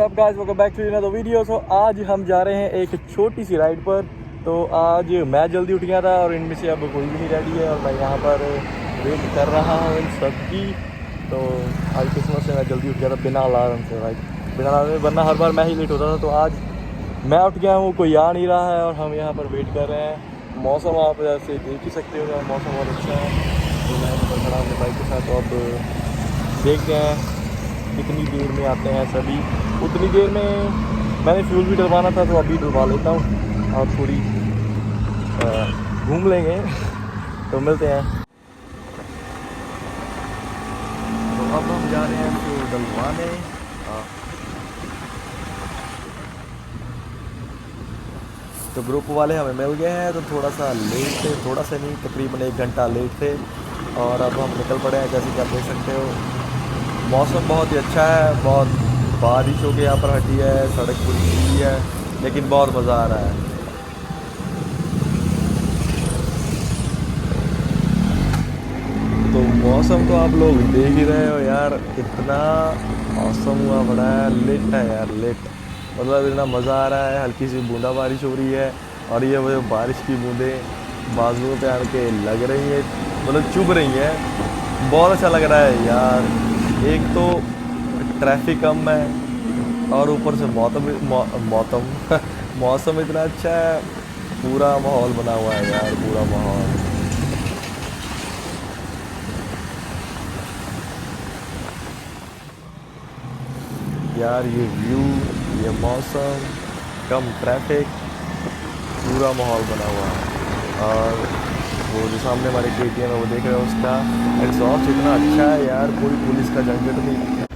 Up guys, welcome back to another video. So आज हम जा रहे हैं एक छोटी सी राइड पर। तो आज मैं जल्दी उठ गया था और इनमें से अब कोई भी नहीं रेडी है और मैं यहाँ पर वेट कर रहा हूँ इन सबकी। तो आज किस्मत से मैं जल्दी उठ गया था बिना अलार्म से भाई, बिना अलार्म से, वरना हर बार मैं ही लेट होता था। तो आज मैं उठ गया हूँ, कोई आ नहीं रहा है और हम यहाँ पर वेट कर रहे हैं। मौसम आप ऐसे देख ही सकते हो, मौसम बहुत अच्छा है। तो मैं यहाँ पर खड़ा अपने बाइक के साथ। तो अब देखते हैं कितनी देर में आते हैं सभी। उतनी देर में मैंने फ्यूल भी डलवाना था, तो अभी डलवा लेता हूँ और थोड़ी घूम लेंगे। तो मिलते हैं। तो अब हम जा रहे हैं फ्यूल डलवाने। तो ग्रुप वाले हमें मिल गए हैं, तो थोड़ा सा लेट थे, थोड़ा सा नहीं तकरीबन 1 घंटा लेट थे। और अब हम निकल पड़े हैं। जैसे कि आप देख सकते हो मौसम बहुत ही अच्छा है, बहुत बारिश हो के यहाँ पर हटी है, सड़क पूरी खुली है, लेकिन बहुत मज़ा आ रहा है। तो मौसम तो आप लोग देख ही रहे हो यार, इतना मौसम हुआ बड़ा है, लेट है यार, लेट मतलब इतना मज़ा आ रहा है। हल्की सी बूंदा बारिश हो रही है और ये वो बारिश की बूंदें बाजुओं पे आके लग रही है, मतलब चुभ रही हैं। बहुत अच्छा लग रहा है यार। एक तो ट्रैफिक कम है और ऊपर से मौसम इतना अच्छा है, पूरा माहौल बना हुआ है यार, पूरा माहौल। यार ये व्यू, ये मौसम, कम ट्रैफिक, पूरा माहौल बना हुआ है। और वो जो सामने हमारे KTM है वो देख रहे हो, उसका एग्जॉस्ट इतना अच्छा है यार, कोई पुलिस का झंझट नहीं।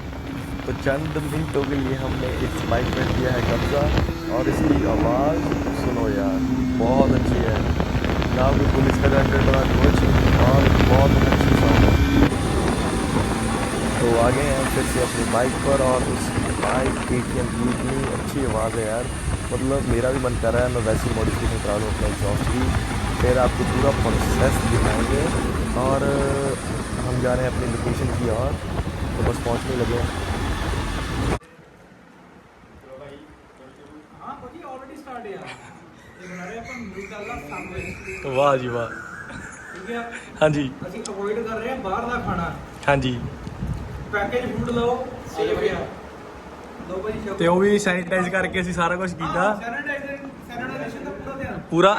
तो चंद मिनटों के लिए हमने इस बाइक पर किया है कब्जा और इसकी आवाज़ सुनो यार, बहुत अच्छी है, ना कोई पुलिस का झंझट ना कुछ, और बहुत अच्छी साउंड। तो आगे हैं फिर से अपनी बाइक पर, और उस बाइक KTM की इतनी अच्छी आवाज़ है यार, मतलब मेरा भी मन कर रहा है मैं वैसी मॉडिफिकेशन करा लूँ अपने एग्जॉस्ट की। फिर आपको पूरा प्रोसेस दिखाएंगे और हम जा रहे हैं अपनी लोकेशन की ओर। तो बस पहुंचने लगे। वाह जी वाह। हाँ जी, ਅਸੀਂ ਅਵੋਇਡ ਕਰ ਰਹੇ ਹਾਂ ਬਾਹਰ ਦਾ ਖਾਣਾ। हाँ जी। ਪੈਕੇਜ ਫੂਡ ਲਓ, ਸੇਫ ਹੈ। ਲਓ ਭਾਈ ਸ਼ੁਕਰ। ਤੇ ਉਹ ਵੀ ਸੈਨੀਟਾਈਜ਼ ਕਰਕੇ ਅਸੀਂ ਸਾਰਾ ਕੁਝ ਕੀਤਾ ਸੈਨੀਟਾਈਜ਼ੇਸ਼ਨ ਦਾ ਪੂਰਾ ਧਿਆਨ। ਪੂਰਾ।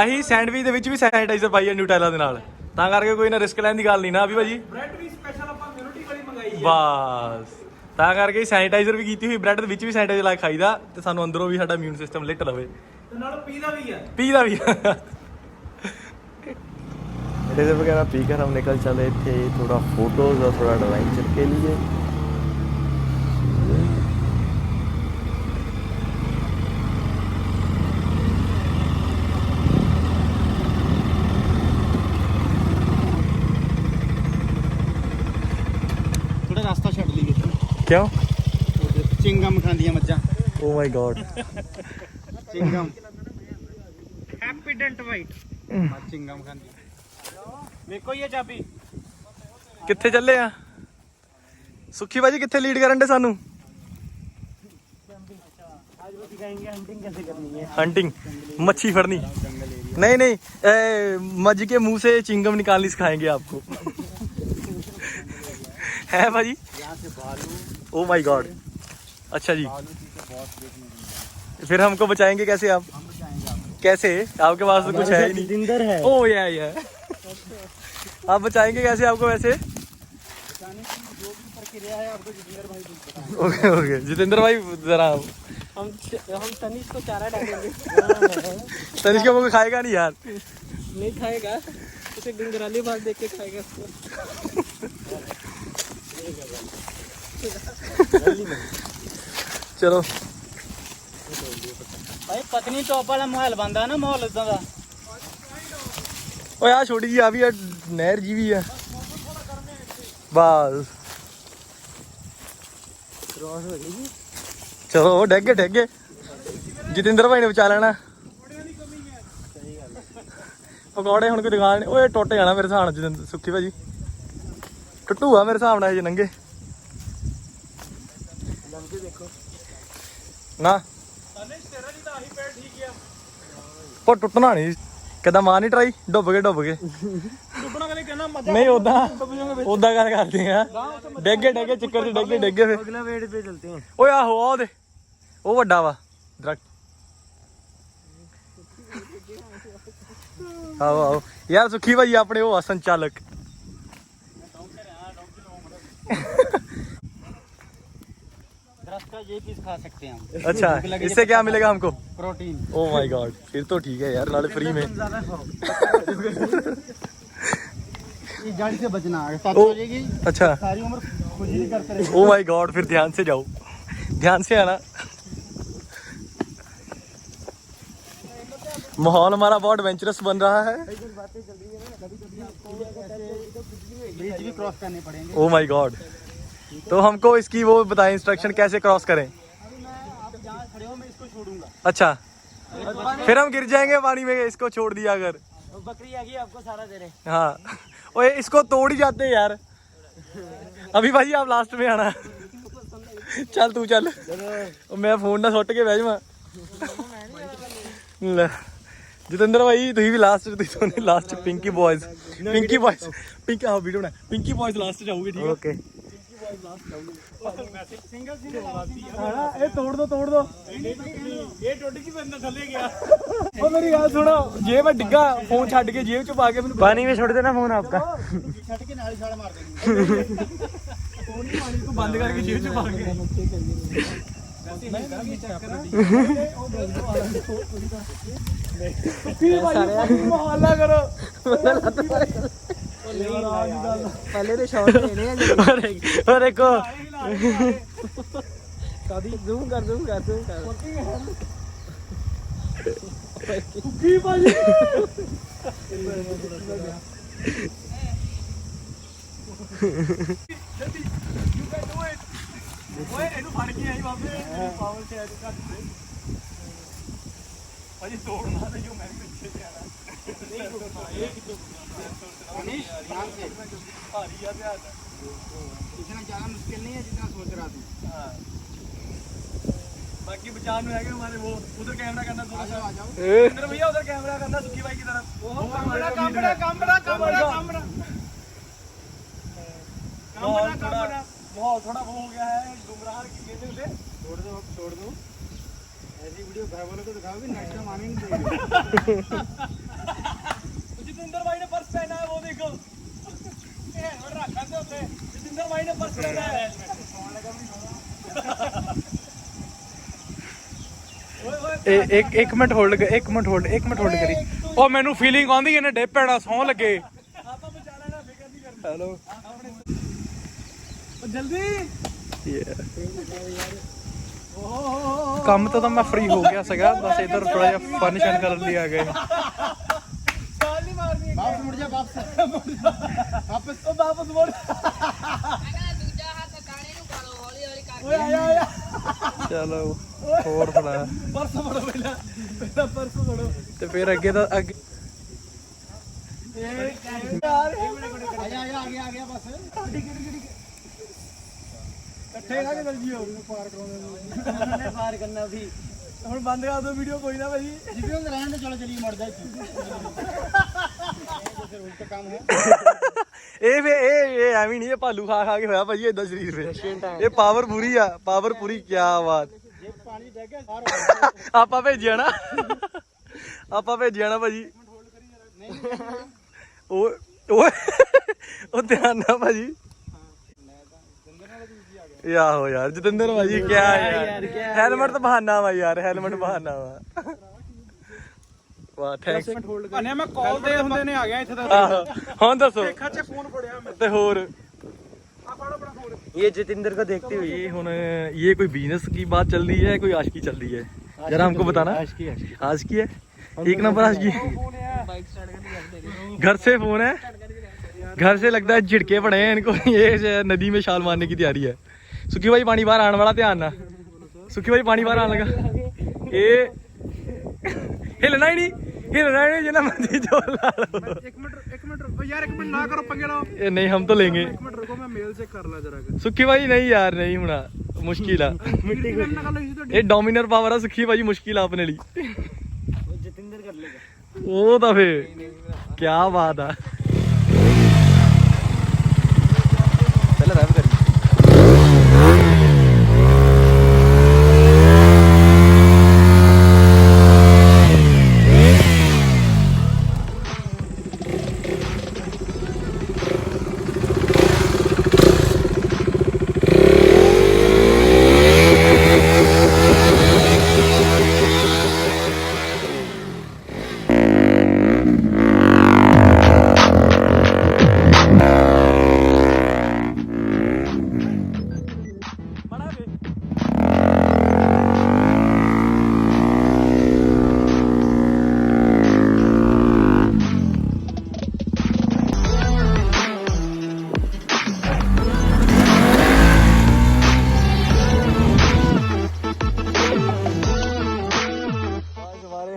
ਅਸੀਂ ਸੈਂਡਵਿਚ ਦੇ ਵਿੱਚ ਵੀ ਸੈਨੀਟਾਈਜ਼ਰ ਪਾਈ ਹੈ ਨਿਊਟੈਲਾ ਦੇ ਨਾਲ, ਤਾਂ ਕਰਕੇ ਕੋਈ ਨਾ ਰਿਸਕ ਲੈਣ ਦੀ ਗੱਲ ਨਹੀਂ ਨਾ ਅਭੀ ਭਾਜੀ। ਬ੍ਰੈਡ ਵੀ ਸਪੈਸ਼ਲ ਆਪਾਂ ਇਮਿਊਨਿਟੀ ਵਾਲੀ ਮੰਗਾਈ ਹੈ ਬਸ ਤਾਂ ਕਰਕੇ ਸੈਨੀਟਾਈਜ਼ਰ ਵੀ ਕੀਤੀ ਹੋਈ, ਬ੍ਰੈਡ ਦੇ ਵਿੱਚ ਵੀ ਸੈਨੀਟਾਈਜ਼ਰ ਲਾ ਕੇ ਖਾਈਦਾ, ਤੇ ਸਾਨੂੰ ਅੰਦਰੋਂ ਵੀ ਸਾਡਾ ਇਮਿਊਨ ਸਿਸਟਮ ਲਿਟ ਲਵੇ। ਤੇ ਨਾਲ ਪੀਦਾ ਵੀ ਹੈ, पीदा भी। जैसे वगैरह पीकर हम निकल चले थे थोड़ा फोटोज और थोड़ा एडवेंचर के लिए। ਥੋੜਾ ਰਸਤਾ ਛੱਡ ਲਈਏ। क्यों? ਚਿੰਗਮ ਖਾਂਦੀਆਂ ਮੱਝਾਂ। Oh my God. Chewing gum happy dent white chewing gum ਖਾਂਦੀ। ਵੇਖੋ ਇਹ ਚਾਬੀ ਕਿੱਥੇ ਚੱਲੇ ਆ ਸੁੱਖੀ ਬਾਜੀ, ਕਿੱਥੇ ਲੀਡ ਕਰਨ ਦੇ ਸਾਨੂੰ? आज वो सिखाएंगे हंटिंग कैसे करनी है। हंटिंग, मच्छी फड़नी? नहीं नहीं, मझ के मुंह से चिंगम निकालनी सिखाएंगे आपको। है भाजी? Oh my God. अच्छा जी, फिर हमको बचाएंगे कैसे आप? कैसे? आपके पास तो कुछ है ही नहीं। जितेंद्र है। ओ या आप बचाएंगे कैसे आपको वैसे? बचाने की जो भी प्रक्रिया है आपको जितेंद्र भाई बताएंगे। ओके ओके, जितेंद्र भाई जरा हम तनिष को चारा डालेंगे। तनिष के मुझे खाएगा नहीं यार। नहीं खाएगा, उसे गंगराली बात देख के खाएगा उसको। चलो भाई पत्नी टॉप वाला माहौल बनता है ना, माहौल इदा का। ओ यार छोटी जी आ भी है, नहर जी भी है बस। चलो डेगे डेगे, जितेंद्र भाई ने बचा लेना। पकौड़े हुण कोई दुकान नहीं, ओए टुट जाना मेरे हिसाब नाल सुखी भाजी, टुटूगा मेरे हिसाब नाल जे नंगे। ਨਾ ਅਨੇਸ਼ ਤੇਰਾ ਨਹੀਂ ਤਾਂ ਆਹੀ ਪੈਰ ਠੀਕ ਆ ਉਹ ਟੁੱਟਣਾ ਨਹੀਂ ਕਿੱਦਾਂ ਮਾਰ ਨਹੀਂ ਟਰਾਈ ਡੁੱਬ ਕੇ ਟੁੱਟਣਾ ਕਦੇ ਕਹਿਣਾ ਮਜ਼ਾ ਨਹੀਂ ਉਦਾਂ ਗੱਲ ਕਰਦੇ ਆ ਡੇਗੇ ਚੱਕਰ ਚ ਡੇਗੇ ਫਿਰ ਅਗਲਾ ਵੇਟ पे चलते हैं ਓਏ ਆਹੋ ਉਹਦੇ ਉਹ ਵੱਡਾ ਵਾ ਦਰਖਤ ਆਓ ਯਾਰ ਸੁਖੀ ਭਾਈ ਆਪਣੇ ਉਹ ਆ ਸੰਚਾਲਕ दरख्त का ये पीस खा सकते हैं हम अच्छा इससे क्या मिलेगा हमको प्रोटीन ओ माय गॉड फिर तो ठीक है यार नाले फ्री में ज्यादा खाओ ये जड़ से बचना है साथ हो जाएगी अच्छा सारी उम्र खुजली करते रहे ओ माय गॉड फिर ध्यान से जाओ ध्यान से आना माहौल हमारा बहुत एडवेंचरस बन रहा है बातें चल रही है ना कभी आपको ब्रिज भी क्रॉस करने पड़ेंगे ओ माय गॉड तो हमको इसकी वो बताएं इंस्ट्रक्शन कैसे क्रॉस करें अभी मैं आप जहाँ खड़े हो मैं इसको छोड़ूंगा अच्छा फिर हम गिर जाएंगे पानी में इसको छोड़ दिया अगर बकरी आ गई आपको सारा दे रहे हाँ ओए इसको तोड़ ही जाते हैं यार अभी भाई आप लास्ट में आना चल तू चल मैं फोन ना सुट के बह जावां ले जतिंदर भाई तुम भी लास्ट पिंकी बॉयज पिंकी हाँ वीडियो बना पिंकी बॉयज लास्ट जाओगे ठीक है ओके ये तोड़ दो ये टोटी की बंदा थले गया ओ मेरी बात सुनो जे मैं डिग्गा फोन छड़ के जेब च पा के पानी में छोड़ देना फोन आपका छट के नाली छाल मार देंगे फोन ही पानी को बंद करके जेब च पा के मोहल्ला करो पहले तो शॉट लेने हैं और एक जूम कर ਓਏ ਇਹਨੂੰ ਫੜ ਕੇ ਆਈ ਬਾਬੇ ਪਾਵਰ ਤੇ ਅੱਜ ਕੱਟ ਦੇ ਭਾਜੀ ਤੋੜਨਾ ਤੇ ਜੋ ਮੈਂ ਵੀ ਪਿੱਛੇ ਤੇ ਆਣਾ ਇਹ ਕਿਤੋਂ अनीश ध्यान से ਭਾਰੀ ਆ ਧਿਆਨ इतना ज्यादा मुश्किल नहीं है जितना सोच रहा था हाँ बाकी बचाव में है हमारे वो उधर कैमरा करना थोड़ा सा आ जाओ इधर भैया उधर कैमरा करना सुखी भाई की तरफ कामड़ा माहौल थोड़ा वो हो गया है गुमराह की से छोड़ दो ऐसी वीडियो घर वालों को दिखाओगे नेक्स्ट टाइम आने नहीं देंगे जितेंद्र भाई ने पर्स पहना है वो देखो जितेंद्र भाई ने पर्स पहना है एक मिनट होल्ड करी ओ मैनू फीलिंग आंदी इन्हें डे पैना सौ लगे आपा बचा लेना फिक्र नहीं करना हेलो जल्दी ਕੰਮ ਤੋਂ ਤਾਂ ਮੈਂ ਫ੍ਰੀ ਹੋ ਗਿਆ ਸੀਗਾ ਬਸ ਇਧਰ ਥੋੜਾ ਜਿਹਾ ਫਨ ਕਰਨ ਲਈ ਆ ਗਏ चाल नहीं मारनी वापस मुड़ जा वापस वापस मोड़ ਦੂਜਾ ਹੱਥ ਕਾਣੇ ਨੂੰ ਕਰੋ ਹੌਲੀ ਹੌਲੀ ਕਰਕੇ ओए आया ਚਲੋ ਹੋਰ ਫੜਾ पर्स मोड़ो पहला पर्स मोड़ो ਤੇ ਫਿਰ ਅੱਗੇ ਤਾਂ ਅੱਗੇ यार आ गया बस इकट्ठे ना के जल्दी हो हमने पार करना भी ਹੁਣ ਬੰਦ ਕਰ ਦੋ ਵੀਡੀਓ ਕੋਈ ਨਾ ਭਾਜੀ जितने तो रहने दो चलो चलिए मर जाए फिर उल्टा काम है ਇਹ ਵੇ ਇਹ ਐਵੇਂ ਨਹੀਂ ਇਹ ਭਾਲੂ ਖਾ ਕੇ ਹੋਇਆ ਭਾਜੀ ਇਦਾਂ ਸਰੀਰ ਫੇ ਇਹ ਪਾਵਰ ਪੂਰੀ ਕੀ ਬਾਤ ये पानी देख के सारा ਆਪਾਂ ਭੇਜਿਆ ਨਾ ਭਾਜੀ ਉਹ ਧਿਆਨ ਨਾਲ ਭਾਜੀ ਆਹੋ ਯਾਰ ਜਤਿੰਦਰ ਭਾਜੀ ਕੀ ਯਾਰ ਹੈਲਮਟ ਤਾਂ ਬਹਾਨਾ ਵਾ ਯਾਰ ਹੈਲਮਟ ਬਹਾਨਾ ਵਾ ਵਾਹ ਥੈਂਕਸ ਅਨੇ ਮੈਂ ਕਾਲ ਦੇ ਹੁੰਦੇ ਨੇ ਆ ਗਿਆ ਇੱਥੇ ਤੱਕ ਆਹੋ ਹੁਣ ਦੱਸੋ ਦੇਖਾ ਚ ਫੋਨ ਫੜਿਆ ਮੈਂ ਤੇ ਹੋਰ ਆ ਫੜ ਆਪਣਾ ਫੋਨ ये जितेंद्र को देखते हुए ये हुन ये कोई बिजनेस की बात चल रही है कोई आशिकी चल रही है जरा हमको बताना आशिकी है एक नंबर आशिकी घर से फोन है घर से लगता है झिड़के पड़े हैं इनको ये नदी में छाल मारने की तैयारी है सुखी भाई पानी बाहर आने वाला ध्यान ना सुखी भाई पानी बाहर आने लगा ये हिलना ही नहीं जितना मर्जी जो ला लो एक मिनट यार एक मिनट ना करो पंगे लो ये नहीं हम तो लेंगे एक मिनट रुको मैं मेल चेक कर ला जरा सुखी भाई नहीं यार नहीं होना ਮੁਸ਼ਕਿਲ ਆ ਮਿੱਟੀ ਕਰਨਾ ਕਰ ਲਈ ਤੁਹਾਡੀ ਇਹ ਡੋਮੀਨਰ ਪਾਵਰ ਆ ਸੁੱਖੀ ਭਾਜੀ ਮੁਸ਼ਕਿਲ ਆ ਆਪਣੇ ਲਈ ਉਹ ਜਤਿੰਦਰ ਕਰ ਲੇਗਾ ਉਹ ਤਾਂ ਫੇ ਕੀ ਬਾਤ ਆ ਪਹਿਲਾਂ ਰੈਪ ਕਰੀ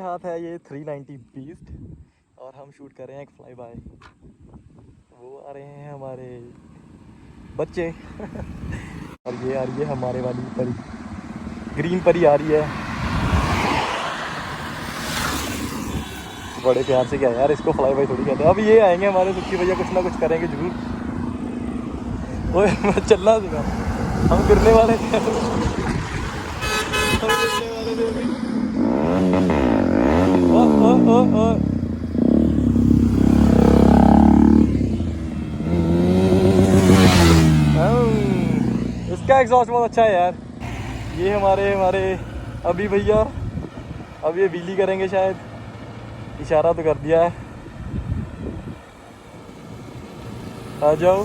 साथ है ये 390 बीस्ट और हम शूट कर रहे हैं एक फ्लाई बाय। वो आ रहे हैं हमारे बच्चे और ये आ रही है हमारे वाली परी, ग्रीन परी आ रही है। बड़े प्यार से क्या यार, इसको फ्लाई बाय थोड़ी कहते हैं। अब ये आएंगे हमारे सुखी भैया, कुछ ना कुछ करेंगे जरूर। ओए मैं चलना सीखा, हम गिरने वाले थे इसका एग्जॉस्ट बहुत अच्छा है यार। ये हमारे अभी भैया अब ये व्हीली करेंगे शायद, इशारा तो कर दिया है। आ जाओ।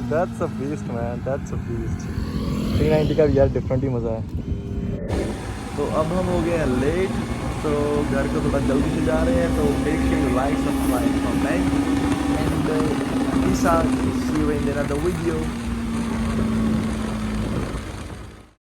That's a beast man, that's a beast। 390 का भी यार डिफरेंट ही मज़ा है। तो अब हम हो गए हैं लेट, तो घर को थोड़ा जल्दी से जा रहे हैं। तो make sure you like, subscribe, comment and peace out, see you in another video।